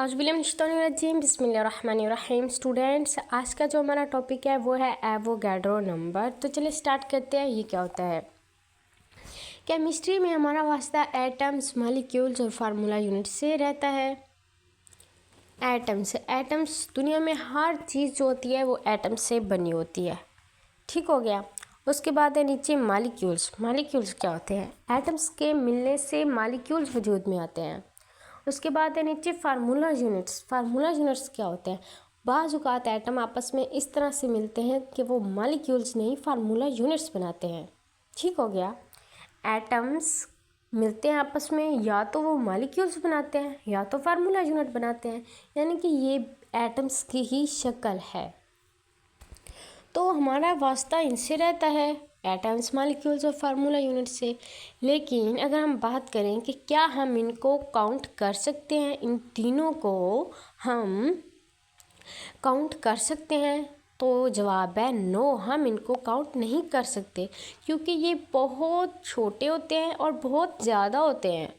औज़ुबिल्लाहिमिनश्शैतानिर्रजीम बिस्मिल्लाहिर्रहमानिर्रहीम। स्टूडेंट्स, आज का जो हमारा टॉपिक है वो है एवोगैड्रो नंबर। तो चलिए स्टार्ट करते हैं। ये क्या होता है? केमिस्ट्री में हमारा वास्ता एटम्स, मॉलिक्यूल्स और फार्मूला यूनिट से रहता है। एटम्स दुनिया में हर चीज़ जो होती है वो एटम्स से बनी होती है। ठीक हो गया। उसके बाद है नीचे मॉलिक्यूल्स। मॉलिक्यूल्स क्या होते हैं? एटम्स के मिलने से मॉलिक्यूल्स वजूद में आते हैं। उसके बाद है नीचे फार्मूला यूनिट्स। फार्मूला यूनिट्स क्या होते हैं? बाज़ औक़ात एटम आपस में इस तरह से मिलते हैं कि वो मॉलिक्यूल्स नहीं, फार्मूला यूनिट्स बनाते हैं। ठीक हो गया। एटम्स मिलते हैं आपस में, या तो वो मॉलिक्यूल्स बनाते हैं या तो फार्मूला यूनिट बनाते हैं, यानी कि ये एटम्स की ही शक्ल है। तो हमारा वास्ता इनसे रहता है, एटम्स, मॉलिक्यूल्स और फार्मूला यूनिट से। लेकिन अगर हम बात करें कि क्या हम इनको काउंट कर सकते हैं, इन तीनों को हम काउंट कर सकते हैं, तो जवाब है नो, हम इनको काउंट नहीं कर सकते, क्योंकि ये बहुत छोटे होते हैं और बहुत ज़्यादा होते हैं।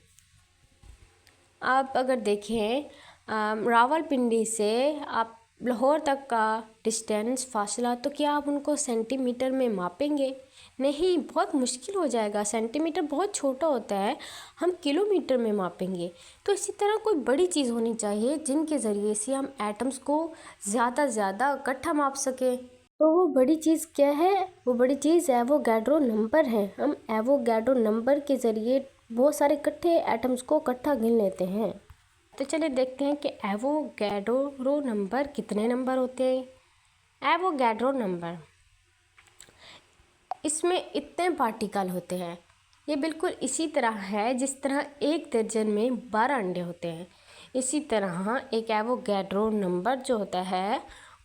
आप अगर देखें रावलपिंडी से आप लाहौर तक का डिस्टेंस फासला, तो क्या आप उनको सेंटीमीटर में मापेंगे? नहीं, बहुत मुश्किल हो जाएगा। सेंटीमीटर बहुत छोटा होता है, हम किलोमीटर में मापेंगे। तो इसी तरह कोई बड़ी चीज़ होनी चाहिए जिनके ज़रिए से हम एटम्स को ज़्यादा इकट्ठा माप सकें। तो वो बड़ी चीज़ क्या है? वो बड़ी चीज़ एवोगैड्रो नंबर है। हम एवोगैड्रो नंबर के ज़रिए बहुत सारे इकट्ठे एटम्स को इकट्ठा गिन लेते हैं। तो चलिए देखते हैं कि एवोगैड्रो नंबर कितने नंबर होते हैं। एवोगैड्रो नंबर, इसमें इतने पार्टिकल होते हैं। ये बिल्कुल इसी तरह है जिस तरह एक दर्जन में 12 अंडे होते हैं। इसी तरह एक एवोगैड्रो नंबर जो होता है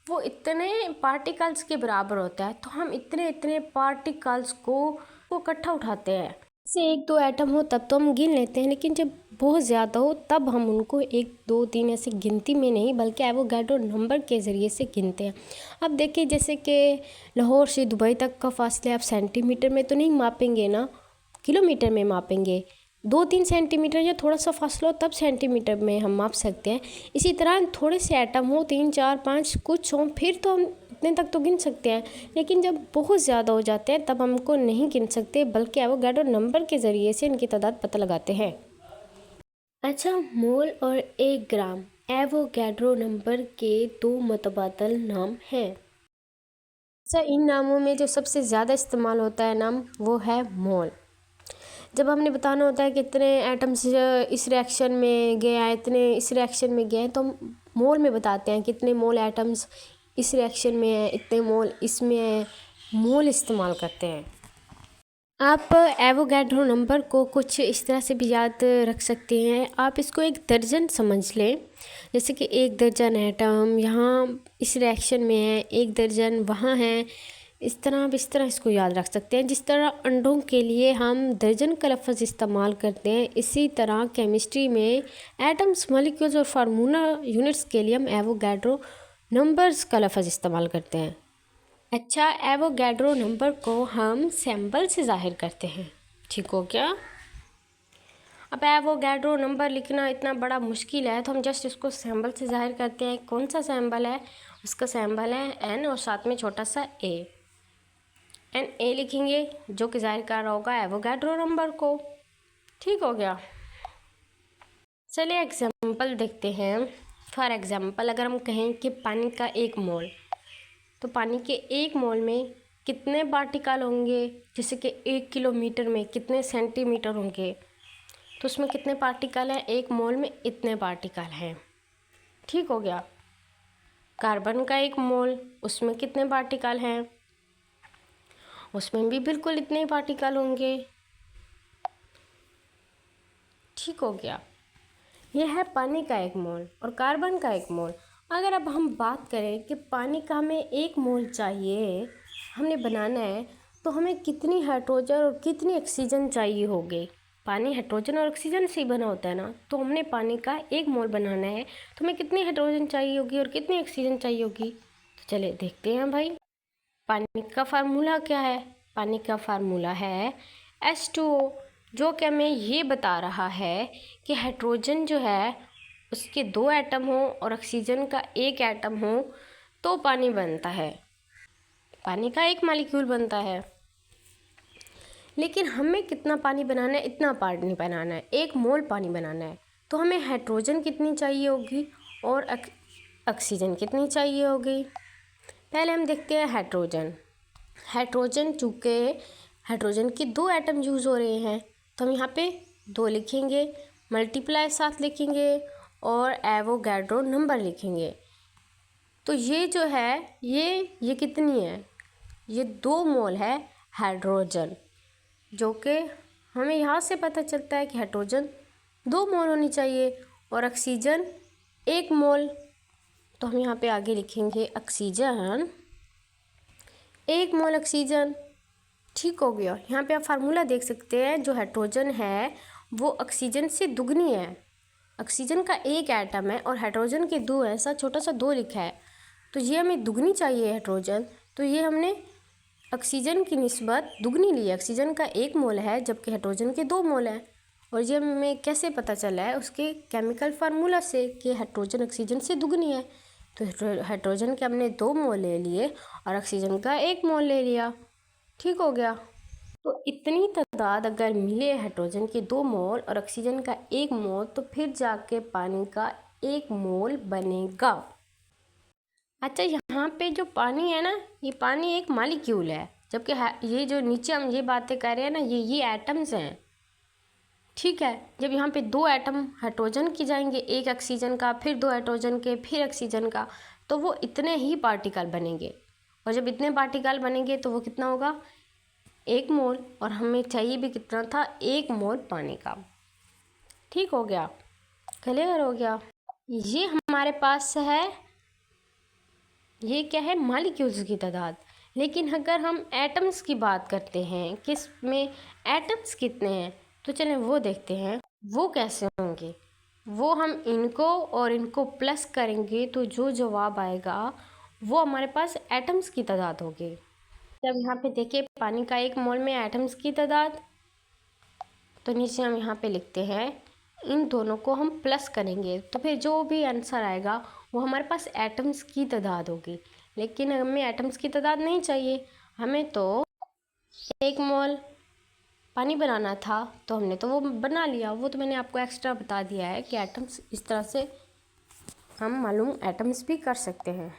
वो इतने पार्टिकल्स के बराबर होता है। तो हम इतने पार्टिकल्स को इकट्ठा उठाते हैं। जैसे 1-2 एटम हो तब तो हम गिन लेते हैं, लेकिन जब बहुत ज़्यादा हो तब हम उनको 1, 2, 3 ऐसे गिनती में नहीं, बल्कि एवोगैड्रो नंबर के ज़रिए से गिनते हैं। अब देखिए, जैसे कि लाहौर से दुबई तक का फासला आप सेंटीमीटर में तो नहीं मापेंगे ना, किलोमीटर में मापेंगे। 2-3 सेंटीमीटर या थोड़ा सा फासला हो तब सेंटीमीटर में हम माप सकते हैं। इसी तरह थोड़े से एटम हो, 3, 4, 5 कुछ हों, फिर तो हम इतने तक तो गिन सकते हैं। लेकिन जब बहुत ज़्यादा हो जाते हैं तब हमको नहीं गिन सकते, बल्कि एवोगैड्रो नंबर के ज़रिए से इनकी तादाद पता लगाते हैं। अच्छा, मोल और 1 ग्राम एवोगैड्रो नंबर के 2 मुतबादल नाम हैं। अच्छा, इन नामों में जो सबसे ज़्यादा इस्तेमाल होता है नाम, वो है मोल। जब हमने बताना होता है कितने एटम्स इस रिएक्शन में गए हैं, इतने इस रिएक्शन में गए हैं, तो हम मोल में बताते हैं कितने मोल एटम्स इस रिएक्शन में है, इतने मोल इसमें है। मोल इस्तेमाल करते हैं। आप एवोगैड्रो नंबर को कुछ इस तरह से भी याद रख सकते हैं। आप इसको एक दर्जन समझ लें, जैसे कि 1 दर्जन एटम यहाँ इस रिएक्शन में है, 1 दर्जन वहाँ है। इस तरह इसको याद रख सकते हैं। जिस तरह अंडों के लिए हम दर्जन का लफ्ज़ इस्तेमाल करते हैं, इसी तरह केमिस्ट्री में एटम्स, मॉलिक्यूल्स और फार्मूला यूनिट्स के लिए हम एवोगैड्रो नंबर्स का लफ्ज़ इस्तेमाल करते हैं। अच्छा, एवोगैड्रो नंबर को हम सिंबल से ज़ाहिर करते हैं। ठीक हो क्या? अब एवोगैड्रो नंबर लिखना इतना बड़ा मुश्किल है, तो हम जस्ट इसको सिंबल से ज़ाहिर करते हैं। कौन सा सिंबल है? उसका सिंबल है एन और साथ में छोटा सा ए। एन ए लिखेंगे जो कि ज़ाहिर कर रहा होगा एवोगैड्रो नंबर को। ठीक हो गया। चलिए एग्जाम्पल देखते हैं। फॉर एग्ज़ाम्पल, अगर हम कहें कि पानी का 1 मोल, तो पानी के 1 मोल में कितने पार्टिकल होंगे? जैसे कि 1 किलोमीटर में कितने सेंटीमीटर होंगे, तो उसमें कितने पार्टिकल हैं? 1 मोल में इतने पार्टिकल हैं। ठीक हो गया। कार्बन का 1 मोल, उसमें कितने पार्टिकल हैं? उसमें भी बिल्कुल इतने पार्टिकल होंगे। ठीक हो गया। यह है पानी का 1 मोल और कार्बन का 1 मोल। अगर अब हम बात करें कि पानी का हमें 1 मोल चाहिए, हमने बनाना है, तो हमें कितनी हाइड्रोजन और कितनी ऑक्सीजन चाहिए होगी? पानी हाइड्रोजन और ऑक्सीजन से ही बना होता है ना, तो हमने पानी का 1 मोल बनाना है, तो हमें कितनी हाइड्रोजन चाहिए होगी और कितनी ऑक्सीजन चाहिए होगी? तो चलिए देखते हैं भाई। पानी का फार्मूला क्या है? पानी का फार्मूला है H2O, जो कि हमें ये बता रहा है कि हाइड्रोजन जो है उसके 2 एटम हो और ऑक्सीजन का 1 एटम हो तो पानी बनता है, पानी का 1 मॉलिक्यूल बनता है। लेकिन हमें कितना पानी बनाना है, इतना पानी बनाना है, 1 मोल पानी बनाना है। तो हमें हाइड्रोजन कितनी चाहिए होगी और ऑक्सीजन कितनी चाहिए होगी। पहले हम देखते हैं हाइड्रोजन। हाइड्रोजन चूँकि हाइड्रोजन के 2 एटम यूज़ हो रहे हैं तो हम यहाँ पे 2 लिखेंगे, मल्टीप्लाई साथ लिखेंगे और एवोगैड्रो नंबर लिखेंगे। तो ये जो है ये कितनी है, ये 2 मोल है हाइड्रोजन, जो कि हमें यहाँ से पता चलता है कि हाइड्रोजन 2 मोल होनी चाहिए और ऑक्सीजन 1 मोल। तो हम यहाँ पे आगे लिखेंगे ऑक्सीजन 1 मोल ऑक्सीजन। ठीक हो गया। यहाँ पे आप फार्मूला देख सकते हैं, जो हाइड्रोजन है वो ऑक्सीजन से दुगनी है। ऑक्सीजन का 1 एटम है और हाइड्रोजन के 2 है, ऐसा छोटा सा 2 लिखा है, तो ये हमें दुगनी चाहिए हाइड्रोजन। तो ये हमने ऑक्सीजन की निस्बत दुगनी ली है। ऑक्सीजन का 1 मोल है जबकि हाइड्रोजन के 2 मोल है। और ये हमें कैसे पता चला है, उसके केमिकल फार्मूला से कि हाइड्रोजन ऑक्सीजन से दुगनी है। तो हाइड्रोजन के हमने 2 मोल ले लिए और ऑक्सीजन का 1 मोल ले लिया। ठीक हो गया। तो इतनी तादाद अगर मिले हाइड्रोजन के 2 मोल और ऑक्सीजन का 1 मोल, तो फिर जाके पानी का 1 मोल बनेगा। अच्छा, यहाँ पे जो पानी है ना, ये पानी एक मॉलिक्यूल है, जबकि ये जो नीचे हम ये बातें कर रहे हैं ना, ये एटम्स हैं। ठीक है। जब यहाँ पे 2 एटम हाइड्रोजन की जाएंगे, 1 ऑक्सीजन का, फिर 2 हाइड्रोजन के, फिर ऑक्सीजन का, तो वो इतने ही पार्टिकल बनेंगे। और जब इतने पार्टिकल बनेंगे तो वो कितना होगा, 1 मोल। और हमें चाहिए भी कितना था, 1 मोल पानी का। ठीक हो गया, क्लियर हो गया। ये हमारे पास है, ये क्या है, मॉलिक्यूल्स की तादाद। लेकिन अगर हम एटम्स की बात करते हैं, किस में एटम्स कितने हैं, तो चलें वो देखते हैं। वो कैसे होंगे, वो हम इनको और इनको प्लस करेंगे तो जो जवाब आएगा वो हमारे पास एटम्स की तादाद होगी। जब यहाँ पे देखिए पानी का 1 मोल में एटम्स की तादाद, तो नीचे हम यहाँ पे लिखते हैं, इन दोनों को हम प्लस करेंगे तो फिर जो भी आंसर आएगा वो हमारे पास एटम्स की तादाद होगी। लेकिन हमें एटम्स की तादाद नहीं चाहिए, हमें तो 1 मोल पानी बनाना था, तो हमने तो वो बना लिया। वो तो मैंने आपको एक्स्ट्रा बता दिया है कि एटम्स इस तरह से हम मालूम एटम्स भी कर सकते हैं।